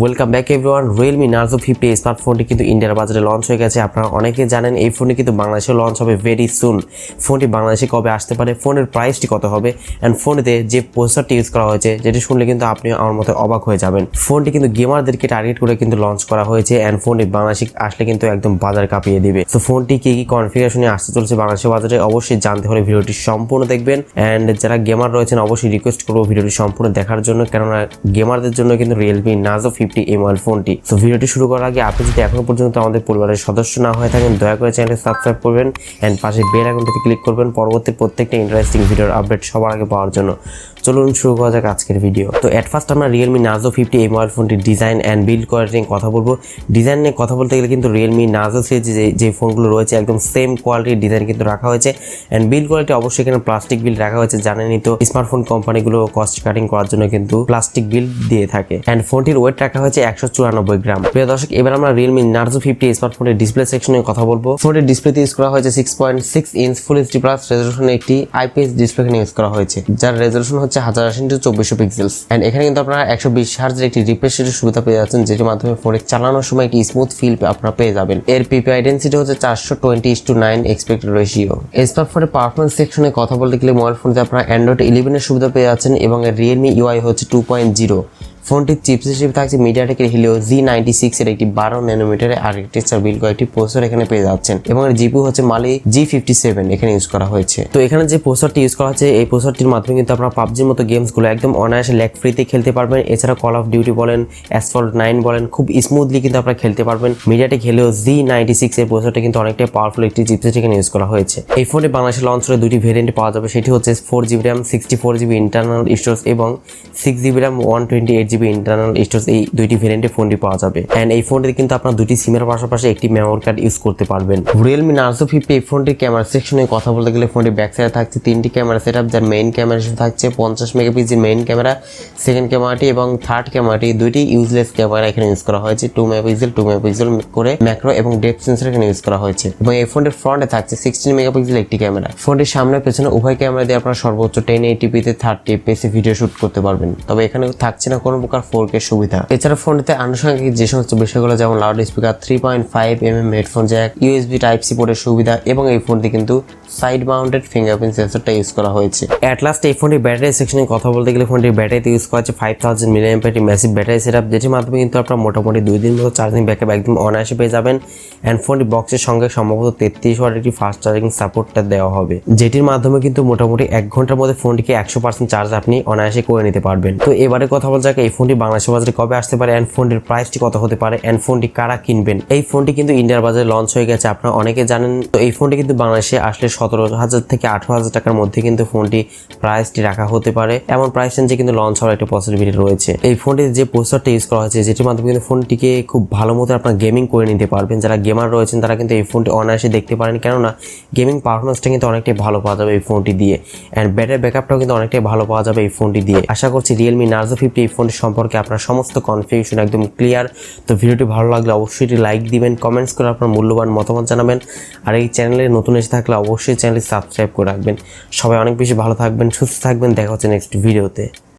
Welcome back everyone. Realme Narzo 50 স্মার্টফোনটি কিন্তু ইন্ডিয়ার বাজারে লঞ্চ হয়ে গেছে। আপনারা অনেকে জানেন এই ফোনটি কিন্তু বাংলাদেশে লঞ্চ হবে ভেরি সুন। ফোনটি বাংলাদেশে কবে আসতে পারে, ফোনের প্রাইসটি কত হবে, অ্যান্ড ফোনেতে যে প্রসেসরটি ইউজ করা হয়েছে যেটি শুনলে কিন্তু আপনি আমার মতো অবাক হয়ে যাবেন। ফোনটি কিন্তু গেমারদেরকে টার্গেট করে কিন্তু লঞ্চ করা হয়েছে, অ্যান্ড ফোনটি বাংলাদেশে আসলে কিন্তু একদম বাজার কাঁপিয়ে দিবে। তো ফোনটি কি কনফিগারেশনে আসতে চলছে বাংলাদেশের বাজারে অবশ্যই জানতে হলে ভিডিওটি সম্পূর্ণ দেখবেন। অ্যান্ড যারা গেমার রয়েছেন অবশ্যই রিকোয়েস্ট করবো ভিডিওটি সম্পূর্ণ দেখার জন্য, কেননা গেমারদের জন্য কিন্তু Realme Narzo 50 মোবাইল ফোনটি। তো ভিডিওটি শুরু করার আগে আপনি যদি এখনো পর্যন্ত আমাদের পরিবারের সদস্য না হয়ে থাকেন দয়া করে চ্যানেলটি সাবস্ক্রাইব করবেন এন্ড পাশে বেল আইকনটিতে ক্লিক করবেন পরবর্তী প্রত্যেকটা ইন্টারেস্টিং ভিডিওর আপডেট সবার আগে পাওয়ার জন্য। চলুন শুরু করা যাক আজকের ভিডিও। তো এট ফার্স্ট আমরা Realme Narzo 50 মোবাইল ফোনটির ডিজাইন এন্ড বিল্ড কোয়ালিটি নিয়ে কথা বলবো। ডিজাইন নিয়ে কথা বলতে গেলে কিন্তু Realme Narzo সিরিজে যে ফোনগুলো রয়েছে একদম সেম কোয়ালিটির ডিজাইন কিন্তু রাখা হয়েছে, এন্ড বিল্ড কোয়ালিটি অবশ্যই এখানে প্লাস্টিক বিল্ড রাখা হয়েছে। জানেনই তো স্মার্টফোন কোম্পানিগুলো কস্ট কাটিং করার জন্য কিন্তু প্লাস্টিক বিল্ড দিয়ে থাকে। এন্ড ফোনটির ওয়েট রাখা হয়েছে 194 গ্রাম। প্রিয় দর্শক, এবার আমরা Realme Narzo 50 স্মার্টফোনের ডিসপ্লে সেকশনে কথা বলবো। ফোনের ডিসপ্লেতে ইউজ করা হয়েছে 6.6 ইঞ্চ ফুল এইচডি প্লাস রেজোলিউশনের একটি আইপিএস ডিসপ্লে এখানে ইউজ করা হয়েছে, যার রেজোলিউশন হচ্ছে 1080x2400 পিক্সেলস। এন্ড এখানে কিন্তু আপনারা 120 হার্টজের একটি রিফ্রেশ রেটের সুবিধা পেয়ে যাচ্ছেন, যেটির মাধ্যমে ফোনে চালানোর সময় একটি স্মুথ ফিল আপনারা পেয়ে যাবেন। এর পিপিআই ডেনসিটি হচ্ছে 420:9 এক্সপেক্টেড রেশিও। এই স্মার্টফোনের পারফরম্যান্স সেকশনে কথা বলতে গেলে মোবাইল ফোনতে আপনারা Android 11 এর সুবিধা পেয়ে যাচ্ছেন এবং এর Realme UI হচ্ছে 2.0। ফোনটির চিপস হিসেবে থাকছে মিডিয়াটেকের হিলিও G96 এর একটি 12 ন্যানোমিটারের আর্কিটেকচার বিল্ড কয়েকটি প্রসেসর এখানে পেয়ে যাচ্ছেন, এবং এর জিপিইউ হচ্ছে মালি G57 এখানে ইউজ করা হয়েছে। তো এখানে যে প্রসেসরটি ইউজ করা হচ্ছে এই প্রসেসরটির মাধ্যমে কিন্তু আপনারা পাবজির মতো গেমসগুলো একদম অনায়াসে ল্যাগ ফ্রিতে খেলতে পারবেন। এছাড়া কল অফ ডিউটি বলেন, অ্যাসফল্ট 9 বলেন, খুব স্মুথলি কিন্তু আপনারা খেলতে পারবেন। মিডিয়াটেক হিলিও G96 এর প্রসেসরটা কিন্তু অনেকটাই পাওয়ারফুল একটি চিপসেট এখানে ইউজ করা হয়েছে। এই ফোনে বাংলাদেশে লঞ্চ হলে দুটি ভেরিয়েন্ট পাওয়া যাবে, সেটি হচ্ছে 4GB RAM 64GB internal storage এবং 6GB RAM 128GB internal storage. এই দুইটি ভেরিয়েন্টে ফোনটি পাওয়া যাবে, এন্ড এই ফোনটিতে কিন্তু আপনারা দুটি সিমের পাশাপাশি একটি মেমোরি কার্ড ইউজ করতে পারবেন। Realme Narzo 50 এই ফোনটির ক্যামেরা সেকশনে কথা বলতে গেলে ফোনটির ব্যাক সাইডে থাকছে তিনটি ক্যামেরা সেটআপ, যার মেইন ক্যামেরা হিসেবে থাকছে 50 মেগাপিক্সেল মেইন ক্যামেরা, সেকেন্ড ক্যামেরাটি এবং থার্ড ক্যামেরাটি দুইটি ইউজলেস ক্যামেরা এখানে ইউজ করা হয়েছে। 2 মেগাপিক্সেল করে ম্যাক্রো এবং ডেপথ সেন্সর এখানে ইউজ করা হয়েছে, এবং এই ফোনটির ফ্রন্টে থাকছে 16 মেগাপিক্সেল একটি ক্যামেরা। ফোনটির সামনে পেছনে উভয় ক্যামেরা দিয়ে আপনারা সর্বোচ্চ 1080p তে 30 fps ভিডিও শুট করতে পারবেন, তবে এখানে থাকছে না কোনো প্রকার 4K সুবিধা। এছাড়া ফোনটিতে আনুষঙ্গিক যে সমস্ত বিষয়গুলো যেমন loud speaker, 3.5mm headphone Jack, USB Type-C পোর্টের সুবিধা, এবং এই ফোনটি কিন্তু সাইড মাউন্টেড ফিঙ্গারপ্রিন্ট সেন্সরটা ইউজ করা হয়েছে। এট লাস্ট এই ফোনটির ব্যাটারি সেকশনে কথা বলতে গেলে ফোনটির ব্যাটারিতে ইউজ করা হচ্ছে 5000 mAh ম্যাসিভ ব্যাটারি সেটআপ, যেটির মাধ্যমে কিন্তু আপনারা মোটামুটি 2 দিন মতো চার্জিং ব্যাকআপ একদম অনায়াসে পেয়ে যাবেন। এন্ড ফোনটি বক্সের সঙ্গে সম্ভবত 33 ওয়াটের একটি ফাস্ট চার্জিং সাপোর্টটা দেওয়া হবে, যেটির মাধ্যমে কিন্তু মোটামুটি 1 ঘন্টার মধ্যে ফোনটিকে 100% চার্জ আপনি অনায়াসে করে নিতে পারবেন। তো এবারে কথা বলা যাক এই ফোনটি বাংলাদেশের বাজারে কবে আসতে পারে, এন্ড ফোনটির প্রাইসটি কত হতে পারে, এন্ড ফোনটি কারা কিনবেন। এই ফোনটি কিন্তু ইন্ডিয়ার বাজারে লঞ্চ হয়ে গেছে, আপনারা অনেকে জানেন। তো এই ফোনটি কিন্তু বাংলাদেশে আসলে 17,000 থেকে 18,000 টাকার মধ্যে কিন্তু ফোনটি প্রাইসটি রাখা হতে পারে, এমন প্রাইস রেঞ্জে কিন্তু লঞ্চ হওয়ার একটা পসিবিলিটি রয়েছে। এই ফোনটির যে প্রসেসরটা ইউজ করা হয়েছে যেটির মাধ্যমে কিন্তু ফোনটিকে খুব ভালো মতো আপনারা গেমিং করে নিতে পারবেন। যারা গেমার রয়েছেন তারা কিন্তু এই ফোনটি অনায়াসে দেখতে পারেন, কেননা গেমিং পারফরমেন্সটা কিন্তু অনেকটাই ভালো পাওয়া যাবে এই ফোনটি দিয়ে, এন্ড ব্যাটারি ব্যাকআপটাও কিন্তু অনেকটাই ভালো পাওয়া যাবে এই ফোনটি দিয়ে। আশা করছি Realme Narzo 50 এই ফোনটি সম্পর্কে আপনার সমস্ত কনফিউশন একদম ক্লিয়ার। তো ভিডিওটি ভালো লাগলে অবশ্যই লাইক দিবেন, কমেন্টস করে আপনার মূল্যবান মতামত জানাবেন, আর এই চ্যানেলে নতুন এসে থাকলে অবশ্যই চ্যানেলটি সাবস্ক্রাইব করে রাখবেন। সবাই অনেক বেশি ভালো থাকবেন, সুস্থ থাকবেন, দেখা হচ্ছে নেক্সট ভিডিওতে।